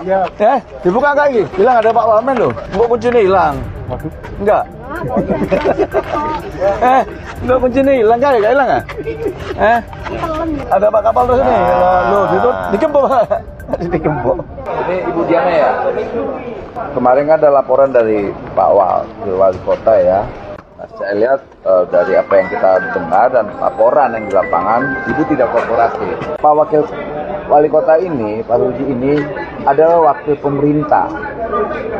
Iya. Dibuka nggak ini? Hilang ada Pak Wamen loh. Kok kuncinya hilang? Enggak. Enggak kuncinya hilang kan? Enggak hilang ya? Ada Pak Kapal terus nih. Loh, itu dikempuk. Dikempuk. Ini Ibu Diana ya? Kemarin kan ada laporan dari Pak Wali Kota ya. Nah, saya lihat dari apa yang kita dengar dan laporan yang di lapangan, Ibu tidak kooperatif. Pak Wakil Wali Kota ini, Pak Ruji ini adalah wakil pemerintah.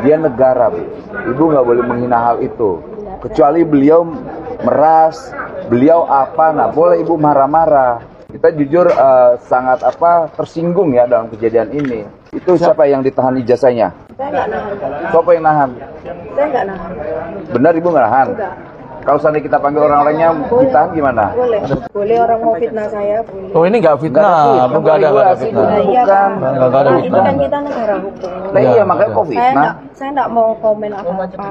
Dia negara, Bu. Ibu nggak boleh menghina hal itu. Kecuali beliau meras, beliau apa, nah boleh Ibu marah-marah. Kita jujur sangat tersinggung ya dalam kejadian ini. Itu siapa yang ditahan ijazahnya? Saya nggak nahan. Siapa yang nahan? Saya nggak nahan. Benar Ibu nggak nahan? Enggak. Kalau seandainya kita panggil orang lainnya, ditahan gimana? Boleh. Boleh orang mau fitnah saya, boleh. Oh ini nggak fitnah, nggak ada fitnah. Nah, iya kan. Nggak ada Nah, itu fitnah. kan kita negara hukum. Nah iya makanya kok fitnah. Saya nggak mau komen apa-apa.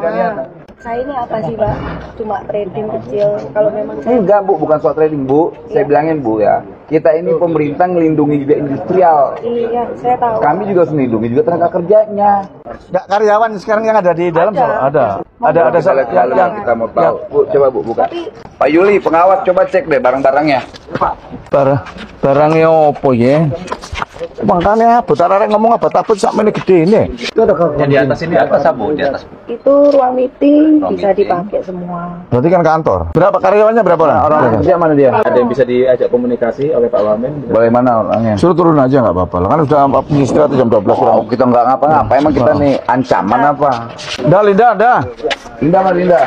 Saya ini apa sih, Pak? Cuma trading kecil. Kalau memang saya Enggak Bu, bukan soal trading Bu. Saya bilangin Bu ya, kita ini pemerintah ngelindungi juga industrial. iya, saya tahu. Kami juga harus melindungi juga tenaga kerjanya. Nggak karyawan sekarang yang ada di dalam ada. Ada Kita lihat kalau yang kita mau tahu. Bu, coba Bu buka. Tapi Pak Yuli, pengawas coba cek deh barang-barangnya. barangnya opo ya? Makanya bentar arek ngomong apa takut sak ini gede ini. Yang di atas ini apa Bu? Di atas. itu ruang meeting Ruang bisa meeting. dipakai semua. Berarti kan kantor. Berapa karyawannya berapa orang? Orang kerja mana dia? Ada yang bisa diajak komunikasi oleh Pak Wamen? Boleh mana orangnya? Suruh turun aja nggak apa-apa. Kan sudah istirahat jam 12 kurang. Oh, kita nggak ngapa-ngapa. Emang kita nih ancaman apa? Dah Linda, dah. Linda Mas Linda.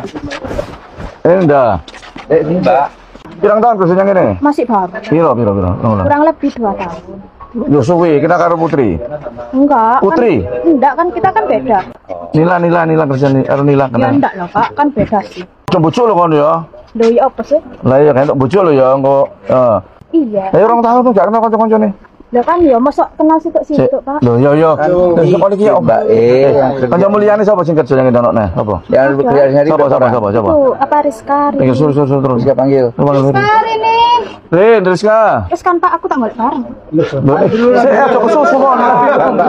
Linda. Mbak. Pirang tahun kerjanya ini? Masih baru. Piro. Kurang lebih 2 tahun. Yo suwi, kita karo Putri. Enggak. Putri? Enggak kan kita kan beda. Nila kerja Nila Ya kena. enggak lah, Pak. Kan beda sih. Coba bujuk lo kon ya. Doi apa sih? Lah ya kan bujuk lo ya engko. Iya. Lah orang tahu tuh gak kenal kanca-kanca nih. Lah kan ya masa kenal situ Pak. Loh yo. Wis kok iki ya Mbak. Kanca mulyane sapa sing kerja nang donokne? Apa? Yang bekerja hari Sapa? Itu apa Rizka? Suruh terus. Bisa panggil. Ini. Rizka. Wis kan Pak aku tanggal bareng. Saya coba susu kon.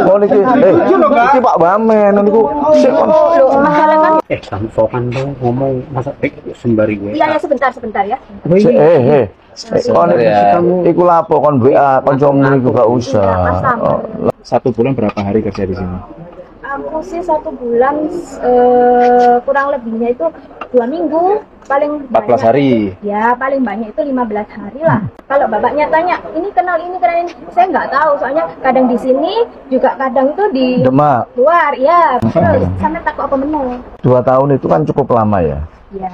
Oh niki. Iki Pak Wamen niku. Sik kon. Loh, masalah kan. Fokan dong ngomong masa sembari gue. Iya ya sebentar ya. Oh niki iku lapo kon WA kancamu iku gak usah. 1 bulan berapa hari kerja di sini? Aku sih 1 bulan kurang lebihnya itu 2 minggu paling 14 hari. Ya paling banyak itu 15 hari lah. Kalau bapaknya tanya ini kenal ini, saya nggak tahu soalnya kadang di sini juga kadang itu di Demak. luar ya. Terus sampai takut apa menang. 2 tahun itu kan cukup lama ya. Ya.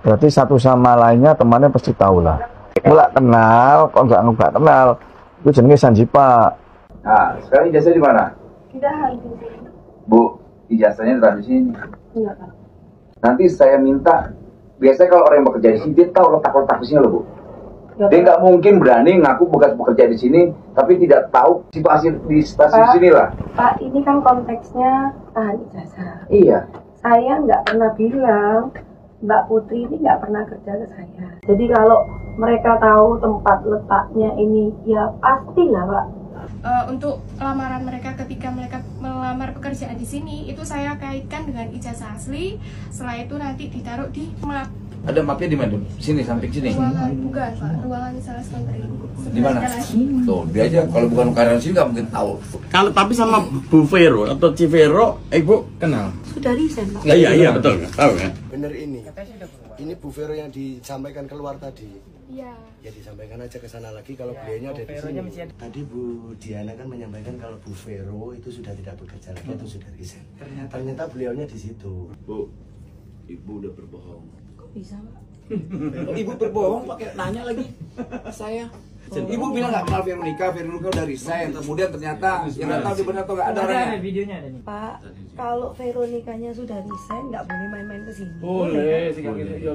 Berarti satu sama lainnya temannya pasti tahu lah. Mulai kenal, kok nggak kenal. Itu jenenge Sanjipa. Nah, sekarang ijazah di mana? Tidak habis. Bu, ijazahnya di sini. Enggak, Pak. Nanti saya minta, biasanya kalau orang yang bekerja di sini, dia tahu letak-letak di sini loh Bu. Dia nggak mungkin berani ngaku bekas bekerja di sini, tapi tidak tahu situasi di stasiun sini lah. Pak, ini kan konteksnya tahan ijazah. Iya. Saya nggak pernah bilang Mbak Putri ini nggak pernah kerja ke saya. Jadi kalau mereka tahu tempat letaknya ini, ya pastilah Pak. Untuk lamaran mereka ketika mereka melamar pekerjaan di sini itu saya kaitkan dengan ijazah asli. Setelah itu nanti ditaruh di map. Ada mapnya di mana? Sini, samping sini. Ruangan bukan Pak, ruangan sales country. Di mana? Tuh, dia aja kalau bukan karyawan sini nggak mungkin tahu. Kalau tapi sama Bu Vero atau Civero, Ibu kenal? Sudah resign Pak. Iya betul, tahu ya. Bener ini Bu Vero yang disampaikan keluar tadi. Iya. Ya disampaikan aja ke sana lagi kalau beliaunya ada di sini. Tadi Bu Diana kan menyampaikan kalau Bu Vero itu sudah tidak bekerja lagi atau sudah resign. Ternyata beliaunya di situ. Bu, Ibu udah berbohong. Kok bisa Pak? Ibu berbohong pakai nanya lagi saya. Ibu bilang nggak kenal Veronica udah resign. Kemudian ternyata yang nggak tahu di benar atau nggak ada orangnya. Videonya ada nih. Pak, kalau Veronikanya sudah resign nggak boleh main-main ke sini. Boleh,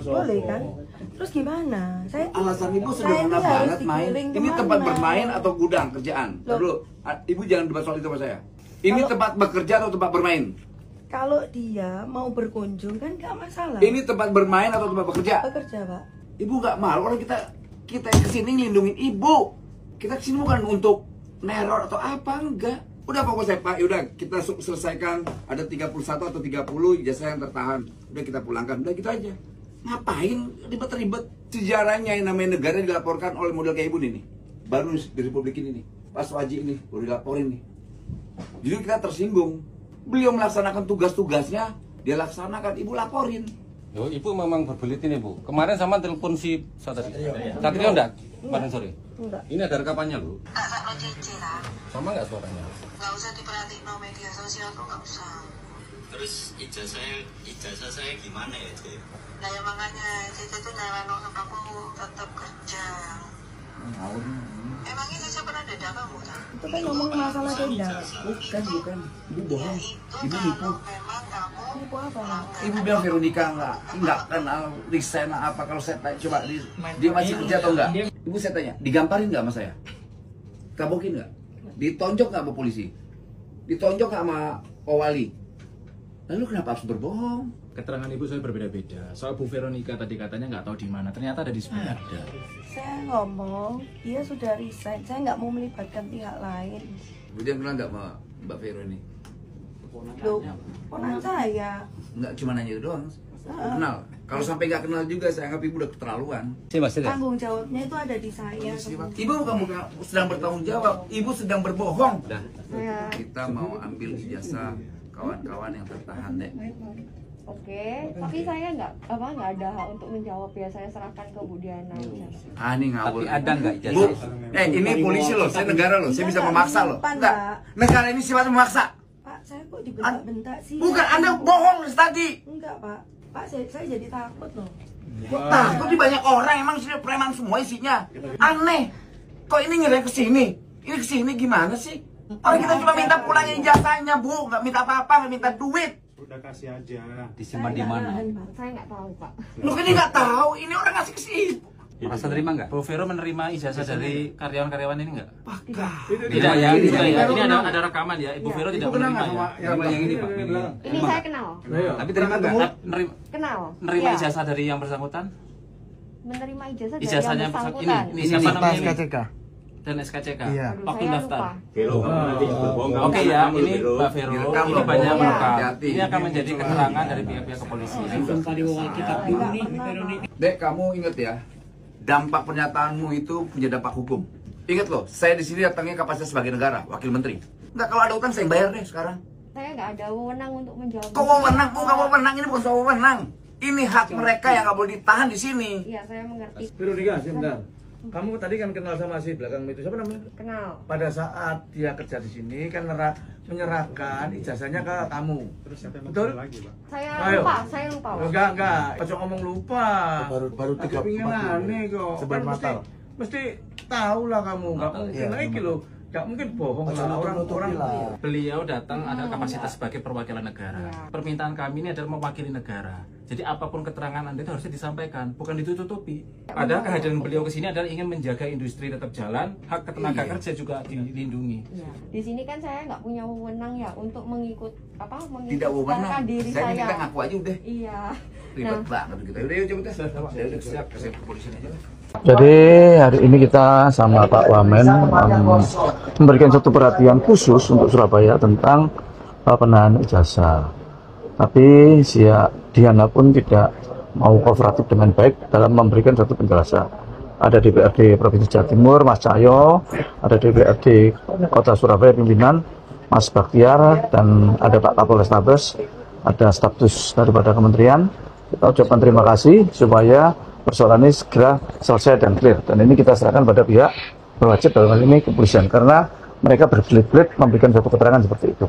Boleh kan? Terus gimana? Saya Alasan ibu saya ini sederhana harus banget main. digiring Ini kemana? tempat bermain atau gudang kerjaan? Loh. Dulu, ibu jangan debat soal itu sama saya. Ini Kalau- tempat bekerja atau tempat bermain? Kalau dia mau berkunjung kan nggak masalah. Ini tempat bermain atau tempat bekerja? Bekerja Pak. Ibu nggak malu orang kita kesini ngelindungin ibu. Kita kesini bukan untuk neror atau apa, enggak. Udah pokoknya saya Pak, udah kita selesaikan, ada 31 atau 30 ijazah yang tertahan. Udah kita pulangkan, udah gitu aja. Ngapain ribet-ribet? Sejarahnya yang namanya negara dilaporkan oleh model kayak ibu nih. Baru di Republik ini nih, Pak Suwaji ini baru dilaporin nih. Jadi kita tersinggung. Beliau melaksanakan tugas-tugasnya, dia laksanakan, ibu laporin. Loh, ibu memang berbelit ini, Bu. Kemarin sama telepon si Satrio. Satrio enggak? Kemarin sore. Enggak. Ini ada rekamannya, Bu. Enggak sakno ceceran. Sama enggak suaranya? Enggak usah diperhatiin no media sosial tuh enggak usah. Terus ijazah saya gimana ya, Cek? Nah ya makanya Cece tuh nyaranin kamu tetap kerja. Emangnya Cece pernah dada kamu tak? Itu kan ngomong masalah denda. Bukan. Ibu bohong. Ibu nipu. Memang kamu Nipu apa? Ibu bilang Veronica enggak kenal resign apa kalau saya tanya coba dia masih kerja atau enggak? Ibu saya tanya, digamparin enggak sama saya? Kabokin enggak? Ditonjok enggak sama polisi? Ditonjok enggak sama Wali? Lalu kenapa harus berbohong? Keterangan ibu saya berbeda-beda. Soal Bu Veronica tadi katanya nggak tahu di mana. Ternyata ada di sebelah ada. Saya ngomong, dia sudah resign. Saya nggak mau melibatkan pihak lain. Kemudian kenal enggak sama Mbak Vero ini? Loh, ponan saya. Enggak cuma nanya itu doang. Kenal. Kalau sampai enggak kenal juga saya anggap ibu udah keterlaluan. Tanggung jawabnya itu ada di saya. Ibu bukan sedang bertanggung jawab, ibu sedang berbohong. Ya. Kita mau ambil ijazah kawan-kawan yang tertahan deh. Oke, tapi saya nggak ada hak untuk menjawab ya. Saya serahkan ke Bu Diana. Ini ngawur. Tapi ada nggak ijazah? Bu, ini polisi loh, saya negara loh, saya bisa memaksa loh. Enggak, negara ini sifatnya memaksa. Pak, saya kok dibentak-bentak sih? Bukan, Anda bohong tadi. Enggak, Pak. Pak, saya jadi takut loh. Kok takut di banyak orang, emang sini preman semua isinya. Aneh. Kok ini ngirim ke sini? Ini ke sini gimana sih? Orang kita cuma minta pulangin ijazahnya, Bu. Nggak minta apa-apa, nggak minta duit. Udah kasih aja. Disimpan di mana? Saya nggak tahu, Pak. Lu kan nggak tahu, ini orang ngasih ke sini. Merasa terima nggak? Bu Vero menerima ijazah dari karyawan-karyawan ini nggak? Tidak ya, ini ada rekaman ya. Ibu Vero tidak menerima ya. Yang ini Pak. Ini saya kenal. Tapi terima nggak? Kenal. Menerima ijazah dari yang bersangkutan? Menerima ijazah dari Ijazahnya yang bersangkutan. ini siapa namanya? SKCK. Dan SKCK. Iya. Waktu daftar. Oke Oke ya, ini Mbak Vero. Ini banyak merekam. Hati-hati. Ini akan menjadi keterangan dari pihak-pihak kepolisian. Dek, kamu inget ya, dampak pernyataanmu itu punya dampak hukum. Ingat loh, saya di sini datangnya kapasitas sebagai negara, wakil menteri. Enggak, kalau ada utang saya bayar deh sekarang. Saya nggak ada wewenang untuk menjawab. Kok wewenang? Bukan wewenang, ini bukan soal wewenang. Ini hak mereka yang nggak boleh ditahan di sini. Iya, saya mengerti. Veronica, sebentar. Kamu tadi kan kenal sama si belakang itu, siapa namanya? Kenal. Pada saat dia kerja di sini kan menyerahkan ijazahnya ke kamu. Terus siapa yang betul lagi, Pak? Saya lupa. Enggak. Pocong ngomong lupa. Baru 3 aneh kok. Sebar Kan mata. mesti tahu lah kamu. Enggak mungkin lagi loh. Enggak mungkin bohong lah orang-orang. Beliau datang ada kapasitas sebagai perwakilan negara. Permintaan kami ini adalah mewakili negara. Jadi apapun keterangan Anda itu harusnya disampaikan, bukan ditutupi. Ada kehadiran beliau ke sini adalah ingin menjaga industri tetap jalan, hak tenaga kerja juga dilindungi. Ya. Di sini kan saya nggak punya wewenang ya untuk Tidak wewenang. diri Saya saya. minta ngaku aja udah. Iya. Ribet banget gitu. Udah yuk coba tes. Ya udah siap, kasih ke polisi aja. Jadi hari ini kita sama Pak Wamen memberikan satu perhatian khusus untuk Surabaya tentang penahanan ijazah. Tapi Diana pun tidak mau kooperatif dengan baik dalam memberikan satu penjelasan. Ada DPRD Provinsi Jawa Timur, Mas Cahyo, ada DPRD Kota Surabaya pimpinan, Mas Baktiar, dan ada Pak Kapolrestabes, ada status daripada kementerian. Kita ucapkan terima kasih supaya persoalan ini segera selesai dan clear. Dan ini kita serahkan pada pihak berwajib dalam hal ini kepolisian, karena mereka berbelit-belit memberikan suatu keterangan seperti itu.